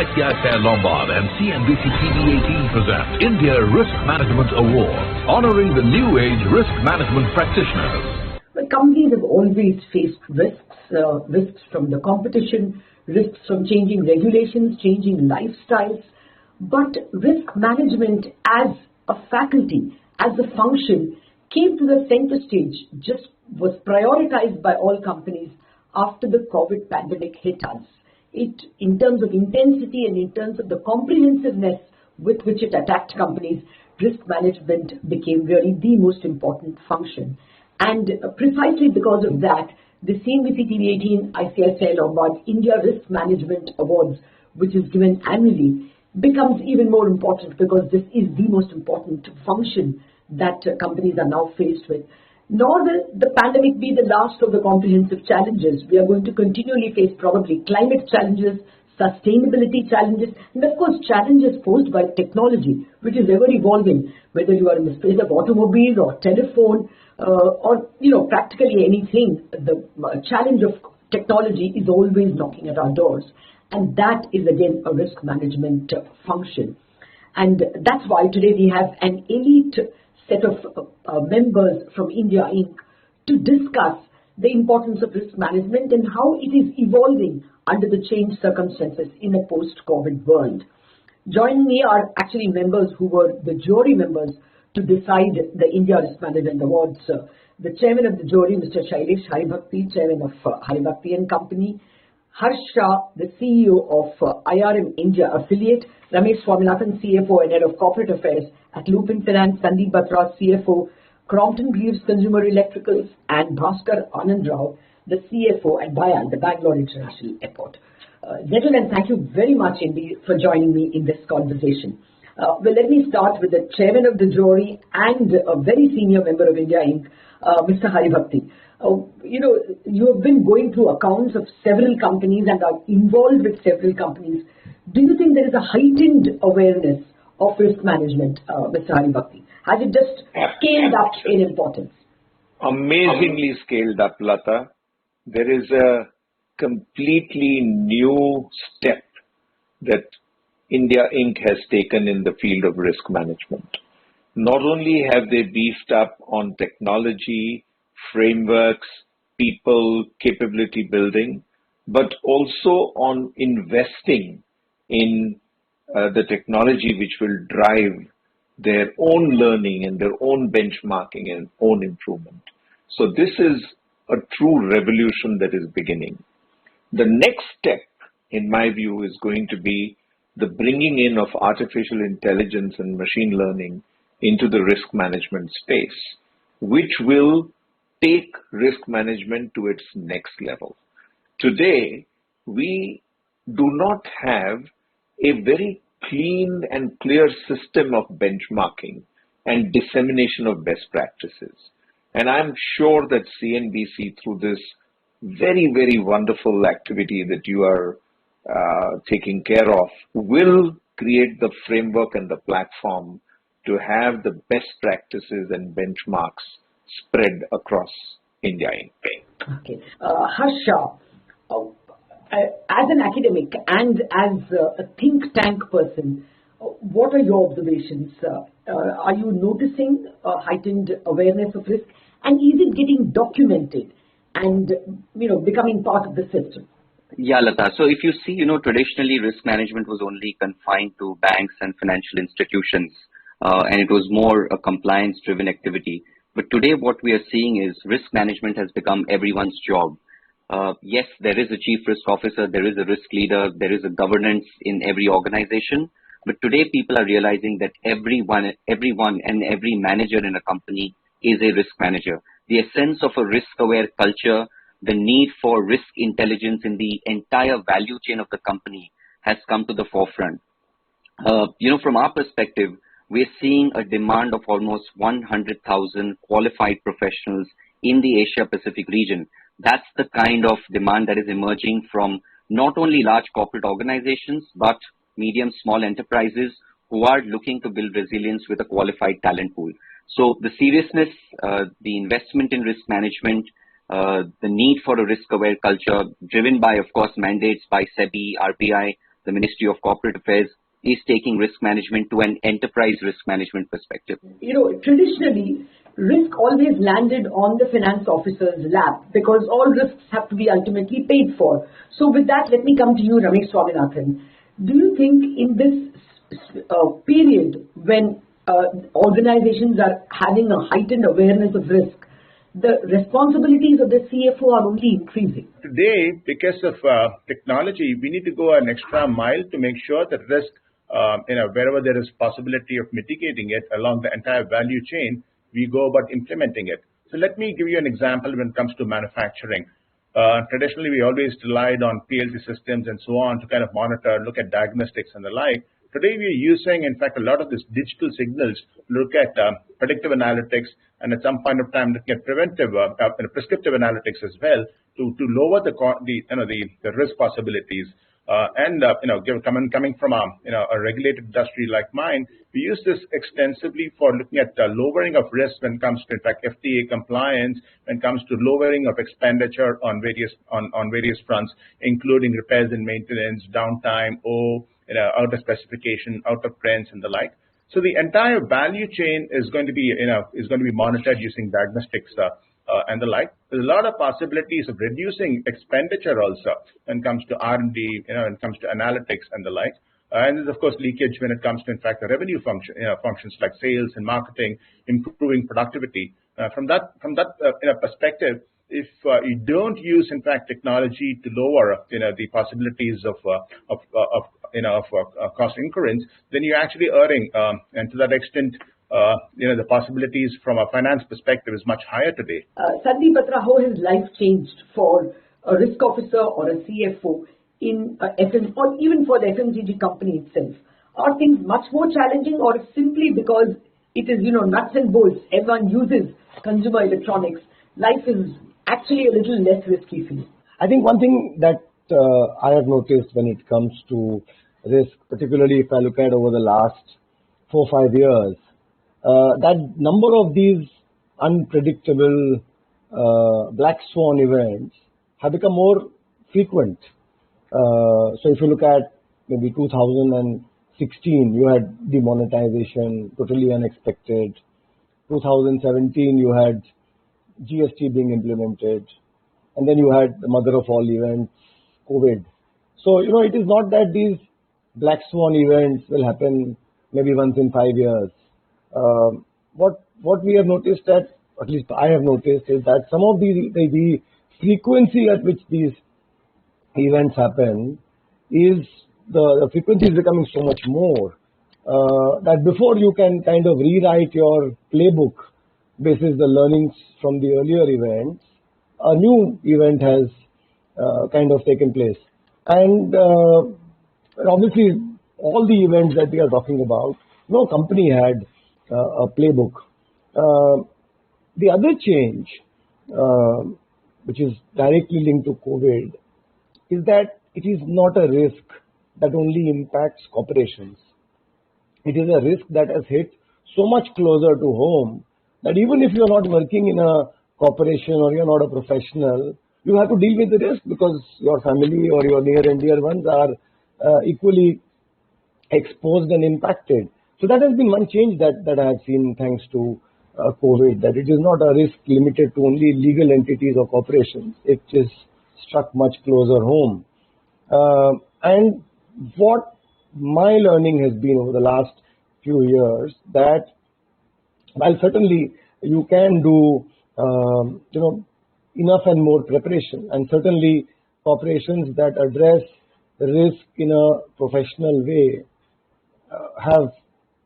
ICICI Lombard and CNBC TV18 present India Risk Management Award, honoring the new age risk management practitioners. But companies have always faced risks from the competition, risks from changing regulations, changing lifestyles. But risk management as a faculty, as a function, came to the center stage, just was prioritized by all companies after the COVID pandemic hit us. It, in terms of intensity and in terms of the comprehensiveness with which it attacked companies, risk management became really the most important function. And precisely because of that, the CNBC TV18 ICICI Lombard India Risk Management Awards, which is given annually, becomes even more important because this is the most important function that companies are now faced with. Nor will the pandemic be the last of the comprehensive challenges. We are going to continually face probably climate challenges, sustainability challenges, and of course challenges posed by technology, which is ever evolving, whether you are in the space of automobiles or telephone or practically anything. The challenge of technology is always knocking at our doors, and that is again a risk management function. And that's why today we have an elite set of members from India Inc. to discuss the importance of risk management and how it is evolving under the changed circumstances in a post-COVID world. Joining me are actually members who were the jury members to decide the India Risk Management Awards. The chairman of the jury, Mr. Shailesh Haribhakti, chairman of Haribhakti and Company; Harsh Shah, the CEO of IRM India affiliate; Ramesh Swaminathan, CFO and Head of Corporate Affairs at Lupin Finance; Sandeep Batra, CFO, Crompton Greaves Consumer Electricals; and Bhaskar Anand Rao, the CFO at BIAL, the Bangalore International Airport. Gentlemen, thank you very much indeed for joining me in this conversation. Well, let me start with the chairman of the jury and a very senior member of India Inc., Mr. Haribhakti. You have been going through accounts of several companies and are involved with several companies. Do you think there is a heightened awareness of risk management, Mr. Haribhakti? Has it just scaled up in importance? Amazingly scaled up, Lata. There is a completely new step that India Inc. has taken in the field of risk management. Not only have they beefed up on technology, frameworks, people, capability building, but also on investing in the technology which will drive their own learning and their own benchmarking and own improvement. So this is a true revolution that is beginning. The next step, in my view, is going to be the bringing in of artificial intelligence and machine learning into the risk management space, which will take risk management to its next level. Today, we do not have a very clean and clear system of benchmarking and dissemination of best practices. And I'm sure that CNBC, through this very, very wonderful activity that you are taking care of, will create the framework and the platform to have the best practices and benchmarks spread across India Inc. Okay. Harsha, as an academic and as a think tank person, what are your observations? Are you noticing a heightened awareness of risk? And is it getting documented and, becoming part of the system? Yeah, Lata. So if you see, traditionally risk management was only confined to banks and financial institutions, and it was more a compliance-driven activity. But today what we are seeing is risk management has become everyone's job. Yes, there is a chief risk officer, there is a risk leader, there is a governance in every organization. But today people are realizing that everyone and every manager in a company is a risk manager. The essence of a risk-aware culture, the need for risk intelligence in the entire value chain of the company has come to the forefront. From our perspective, we're seeing a demand of almost 100,000 qualified professionals in the Asia Pacific region. That's the kind of demand that is emerging from not only large corporate organizations, but medium, small enterprises who are looking to build resilience with a qualified talent pool. So the seriousness, the investment in risk management, the need for a risk-aware culture driven by, of course, mandates by SEBI, RBI, the Ministry of Corporate Affairs is taking risk management to an enterprise risk management perspective? Traditionally, risk always landed on the finance officer's lap because all risks have to be ultimately paid for. So with that, let me come to you, Ramesh Swaminathan. Do you think in this period when organizations are having a heightened awareness of risk, the responsibilities of the CFO are only increasing? Today, because of technology, we need to go an extra mile to make sure that risk, wherever there is possibility of mitigating it along the entire value chain, we go about implementing it. So let me give you an example when it comes to manufacturing. Traditionally, we always relied on PLC systems and so on to kind of monitor, look at diagnostics and the like. Today, we are using, in fact, a lot of these digital signals to look at predictive analytics and at some point of time looking at preventive, prescriptive analytics as well to lower the risk possibilities. Coming from a regulated industry like mine, we use this extensively for looking at lowering of risk when it comes to, in fact, FTA compliance, when it comes to lowering of expenditure on various fronts, including repairs and maintenance, downtime, out of specification, out of prints, and the like. So the entire value chain is going to be monitored using diagnostics and the like. There's a lot of possibilities of reducing expenditure also when it comes to R&D, when it comes to analytics and the like. And there's of course leakage when it comes to, in fact, the revenue functions like sales and marketing, improving productivity. From that perspective, if you don't use, in fact, technology to lower, the possibilities of cost incurrence, then you're actually erring, and to that extent, the possibilities from a finance perspective is much higher today. Sandeep Batra, how has life changed for a risk officer or a CFO in FM, or even for the FMCG company itself? Are things much more challenging, or simply because it is, nuts and bolts, everyone uses consumer electronics, life is actually a little less risky for you? I think one thing that I have noticed when it comes to risk, particularly if I look at over the last 4 or 5 years, that number of these unpredictable black swan events have become more frequent. So if you look at maybe 2016, you had demonetization, totally unexpected. 2017, you had GST being implemented. And then you had the mother of all events, COVID. So, it is not that these black swan events will happen maybe once in 5 years. What we have noticed, that at least I have noticed, is that some of the frequency at which these events happen is the frequency is becoming so much more that before you can kind of rewrite your playbook basis the learnings from the earlier events, a new event has kind of taken place. And obviously, all the events that we are talking about, no company had a playbook. The other change, which is directly linked to COVID, is that it is not a risk that only impacts corporations. It is a risk that has hit so much closer to home that even if you're not working in a corporation or you're not a professional, you have to deal with the risk because your family or your near and dear ones are equally exposed and impacted. So that has been one change that I have seen thanks to COVID, that it is not a risk limited to only legal entities or corporations. It is struck much closer home. And what my learning has been over the last few years, that while certainly you can do enough and more preparation, and certainly corporations that address risk in a professional way have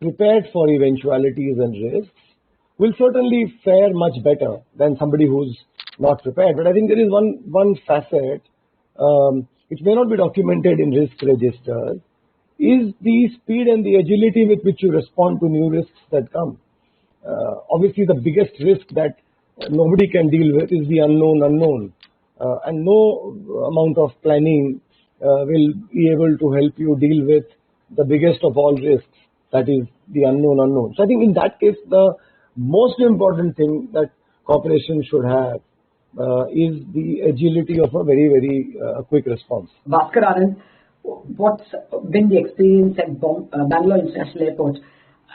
prepared for eventualities and risks, will certainly fare much better than somebody who's not prepared. But I think there is one facet which may not be documented in risk registers, is the speed and the agility with which you respond to new risks that come. Obviously, the biggest risk that nobody can deal with is the unknown. And no amount of planning will be able to help you deal with the biggest of all risks, that is the unknown. So I think in that case, the most important thing that corporations should have is the agility of a very, very quick response. Bhaskar Anand, what's been the experience at Bangalore International Airport?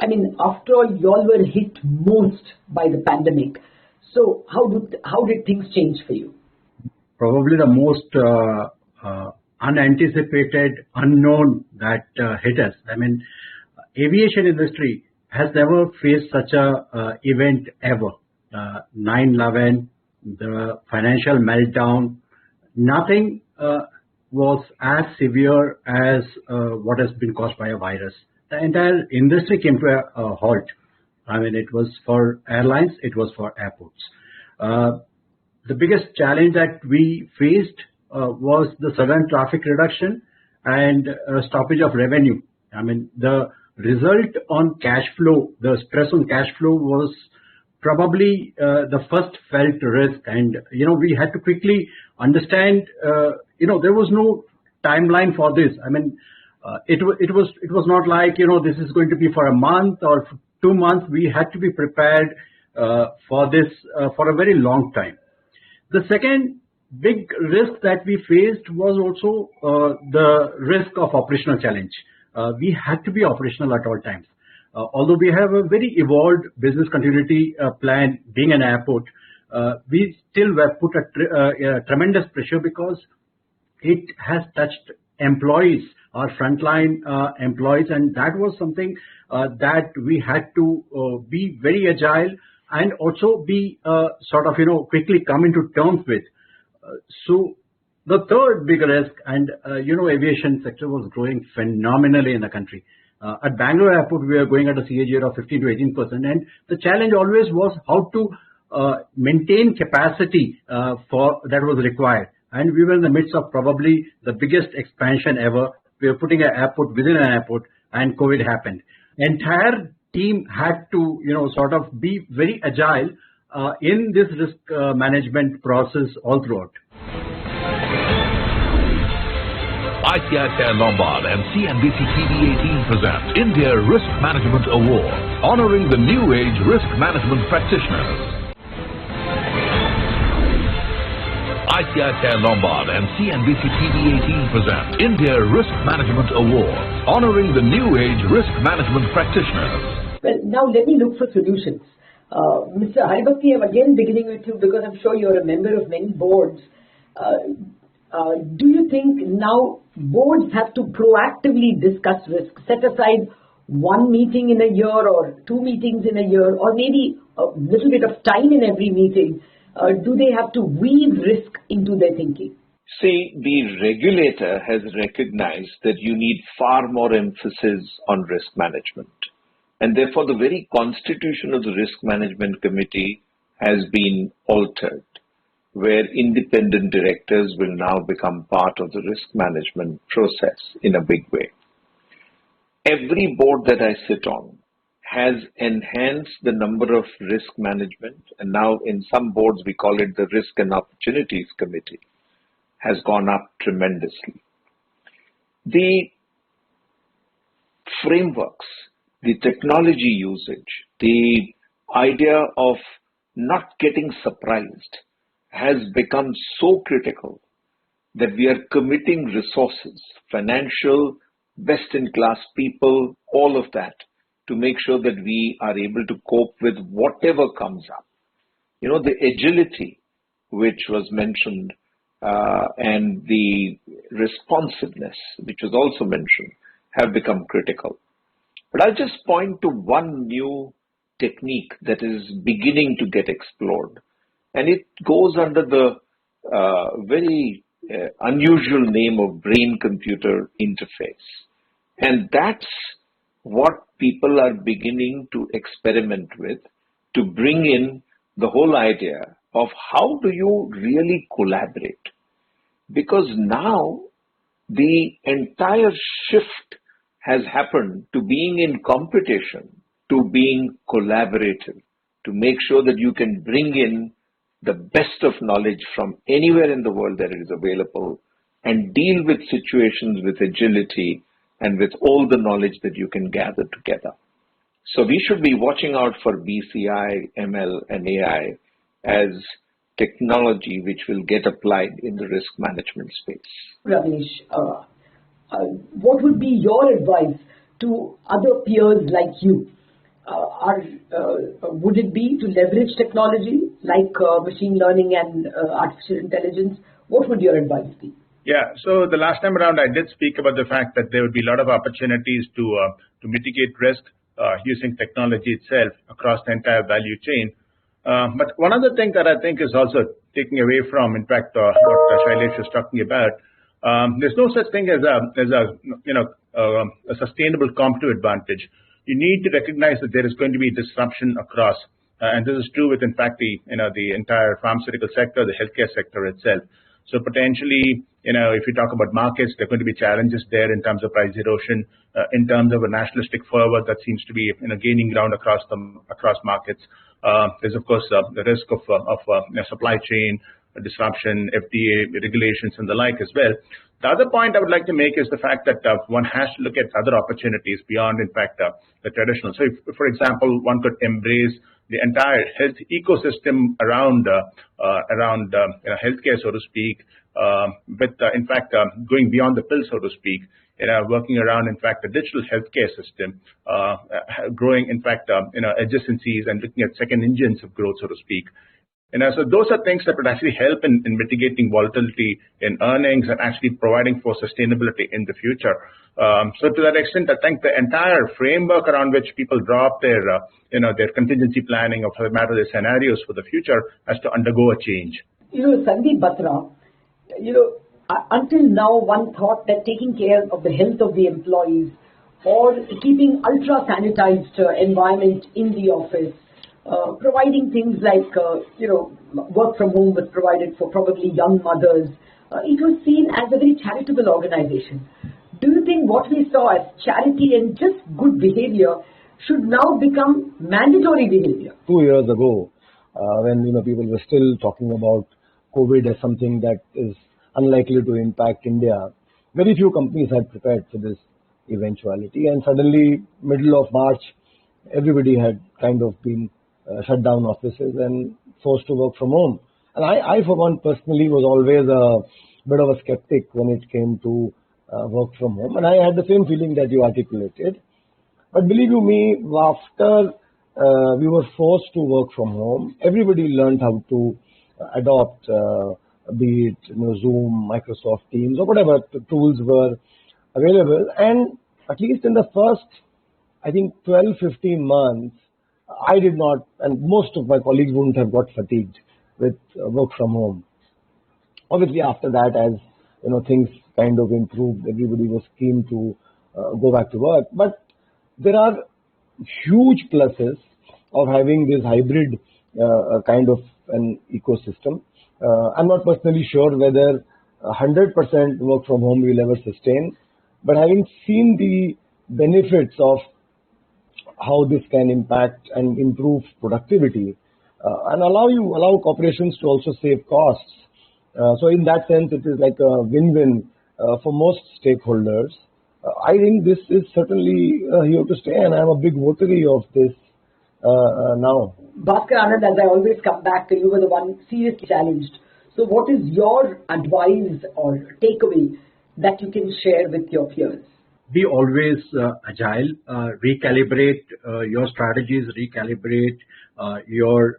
I mean, after all, you all were hit most by the pandemic. So how did things change for you? Probably the most unanticipated, unknown that hit us. I mean, aviation industry has never faced such a event ever. 9/11, the financial meltdown, nothing was as severe as what has been caused by a virus. The entire industry came to a halt. I mean, it was for airlines, it was for airports. The biggest challenge that we faced was the sudden traffic reduction and stoppage of revenue. I mean, the result on cash flow, the stress on cash flow was probably the first felt risk. And, we had to quickly understand, there was no timeline for this. I mean, it was not like, this is going to be for a month or 2 months. We had to be prepared for this for a very long time. The second big risk that we faced was also the risk of operational challenge. We had to be operational at all times. Although we have a very evolved business continuity plan, being an airport, we still were put a tremendous pressure because it has touched employees, our frontline employees, and that was something that we had to be very agile and also be quickly come into terms with. So the third big risk, and aviation sector was growing phenomenally in the country. At Bangalore Airport, we are going at a CAGR of 15 to 18%, and the challenge always was how to maintain capacity for that was required. And we were in the midst of probably the biggest expansion ever. We were putting an airport within an airport, and COVID happened. Entire team had to, be very agile in this risk management process all throughout. ICICI Lombard and CNBC TV18 present India Risk Management Award, honoring the new age risk management practitioners. ICICI Lombard and CNBC TV18 present India Risk Management Award, honoring the new age risk management practitioners. Well, now let me look for solutions. Mr. Haribhakti, I'm again beginning with you because I'm sure you're a member of many boards. Do you think now boards have to proactively discuss risk, set aside one meeting in a year or 2 meetings in a year, or maybe a little bit of time in every meeting? Do they have to weave risk into their thinking? See, the regulator has recognized that you need far more emphasis on risk management. And therefore, the very constitution of the Risk Management Committee has been altered, where independent directors will now become part of the risk management process in a big way. Every board that I sit on has enhanced the number of risk management, and now in some boards we call it the Risk and Opportunities Committee, has gone up tremendously. The frameworks, the technology usage, the idea of not getting surprised has become so critical that we are committing resources, financial, best-in-class people, all of that, to make sure that we are able to cope with whatever comes up. The agility which was mentioned and the responsiveness which was also mentioned have become critical. But I'll just point to one new technique that is beginning to get explored. And it goes under the very unusual name of brain-computer interface. And that's what people are beginning to experiment with, to bring in the whole idea of how do you really collaborate. Because now the entire shift has happened to being in competition, to being collaborative, to make sure that you can bring in the best of knowledge from anywhere in the world that is available and deal with situations with agility and with all the knowledge that you can gather together. So we should be watching out for BCI, ML, and AI as technology which will get applied in the risk management space. Ramesh, what would be your advice to other peers like you? Would it be to leverage technology like machine learning and artificial intelligence? What would your advice be? Yeah, so the last time around I did speak about the fact that there would be a lot of opportunities to mitigate risk using technology itself across the entire value chain. But one other thing that I think is also taking away from, in fact, what Shailesh was talking about, there's no such thing as a sustainable competitive advantage. You need to recognize that there is going to be disruption across, and this is true with, in fact, the entire pharmaceutical sector, the healthcare sector itself. So potentially, if you talk about markets, there are going to be challenges there in terms of price erosion, in terms of a nationalistic fervor that seems to be gaining ground across markets. There's of course the risk of supply chain disruption, FDA regulations, and the like as well. The other point I would like to make is the fact that one has to look at other opportunities beyond, in fact, the traditional. So, if, for example, one could embrace the entire health ecosystem around healthcare, so to speak, with in fact going beyond the pill, so to speak, working around, in fact, the digital healthcare system, growing, in fact, adjacencies and looking at second engines of growth, so to speak. So those are things that would actually help in mitigating volatility in earnings and actually providing for sustainability in the future. So to that extent, I think the entire framework around which people draw up their contingency planning, or for the matter, their scenarios for the future, has to undergo a change. Sandeep Batra, until now, one thought that taking care of the health of the employees or keeping ultra sanitized environment in the office, providing things like, work from home was provided for probably young mothers. It was seen as a very charitable organization. Do you think what we saw as charity and just good behavior should now become mandatory behavior? 2 years ago, when people were still talking about COVID as something that is unlikely to impact India, very few companies had prepared for this eventuality, and suddenly, middle of March, everybody had kind of been shut down offices and forced to work from home. And I for one, personally was always a bit of a skeptic when it came to work from home. And I had the same feeling that you articulated. But believe you me, after we were forced to work from home, everybody learned how to adopt, be it Zoom, Microsoft Teams, or whatever tools were available. And at least in the first, I think, 12, 15 months, I did not, and most of my colleagues wouldn't have got fatigued with work from home. Obviously, after that, as things kind of improved, everybody was keen to go back to work. But there are huge pluses of having this hybrid kind of an ecosystem. I'm not personally sure whether 100% work from home will ever sustain, but having seen the benefits of how this can impact and improve productivity and allow corporations to also save costs. So in that sense, it is like a win-win for most stakeholders. I think this is certainly here to stay, and I'm a big votary of this now. Bhaskar Anand, as I always come back to you, were the one seriously challenged. So what is your advice or takeaway that you can share with your peers? Be always agile, recalibrate your strategies, recalibrate your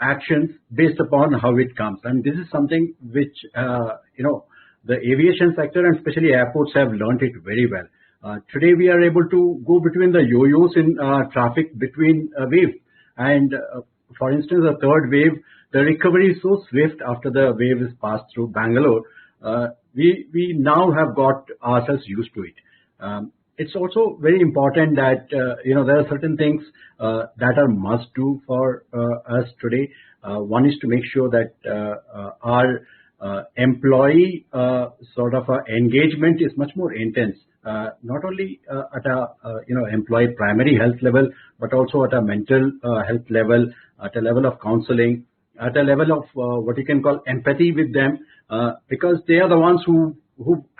actions based upon how it comes. And this is something which, the aviation sector and especially airports have learned it very well. Today we are able to go between the yo-yos in traffic between waves. And for instance, the third wave, the recovery is so swift after the wave is passed through Bangalore. We now have got ourselves used to it. It's also very important that there are certain things that are must do for us today. One is to make sure that our employee sort of engagement is much more intense, not only at a employee primary health level, but also at a mental health level, at a level of counseling, at a level of what you can call empathy with them, because they are the ones who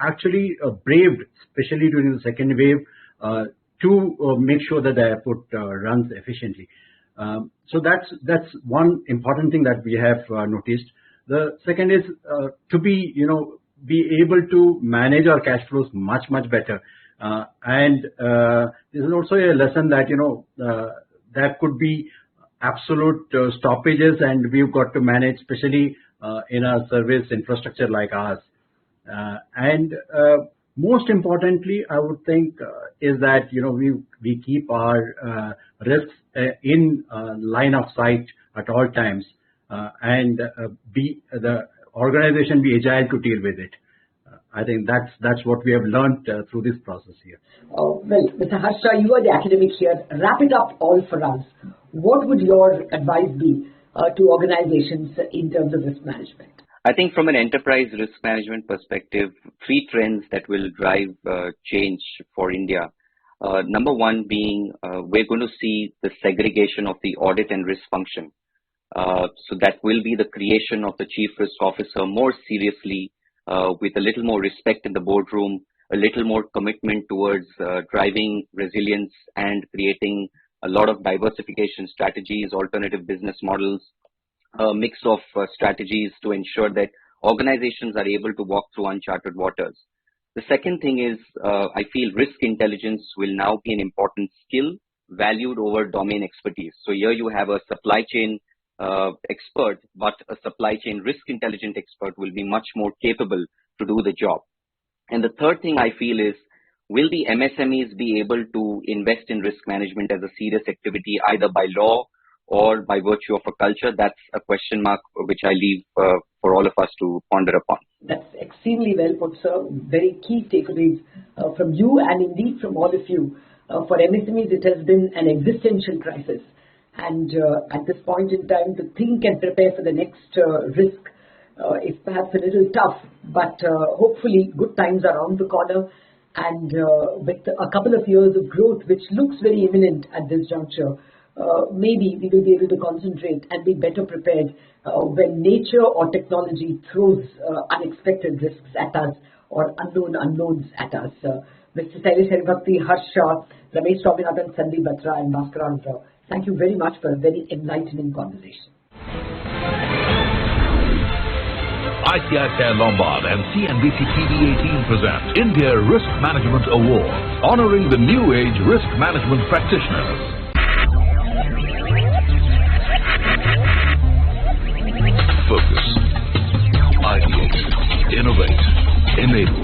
actually braved, especially during the second wave, to make sure that the airport runs efficiently. So that's one important thing that we have noticed. The second is to be be able to manage our cash flows much better. And this is also a lesson that, there could be absolute stoppages, and we've got to manage, especially in a service infrastructure like ours. And most importantly, I would think is that we keep our risks in line of sight at all times, and be the organization be agile to deal with it. I think that's what we have learned through this process here. Well, Mr. Harsha, you are the academic here. Wrap it up all for us. What would your advice be to organizations in terms of risk management? I think from an enterprise risk management perspective, 3 trends that will drive change for India. Number one being, we're going to see the segregation of the audit and risk function. So that will be the creation of the chief risk officer more seriously, with a little more respect in the boardroom, a little more commitment towards driving resilience and creating a lot of diversification strategies, alternative business models, a mix of strategies to ensure that organizations are able to walk through uncharted waters. The second thing is, I feel risk intelligence will now be an important skill valued over domain expertise. So here you have a supply chain expert, but a supply chain risk intelligent expert will be much more capable to do the job. And the third thing I feel is, will the MSMEs be able to invest in risk management as a serious activity, either by law or by virtue of a culture? That's a question mark which I leave for all of us to ponder upon. That's extremely well put, sir. Very key takeaways from you and indeed from all of you. For MSMEs, it has been an existential crisis. And at this point in time, to think and prepare for the next risk is perhaps a little tough, but hopefully good times are around the corner. And with a couple of years of growth, which looks very imminent at this juncture, maybe we will be able to concentrate and be better prepared when nature or technology throws unexpected risks at us or unknowns at us. Mr. Shailesh Haribhakti, Harsha, Ramesh Swaminathan, Sandeep Batra, and Bhaskaran Rao, thank you very much for a very enlightening conversation. ICICI Lombard and CNBC TV18 present India Risk Management Award, honoring the new age risk management practitioners. Focus, ideate, innovate, enable.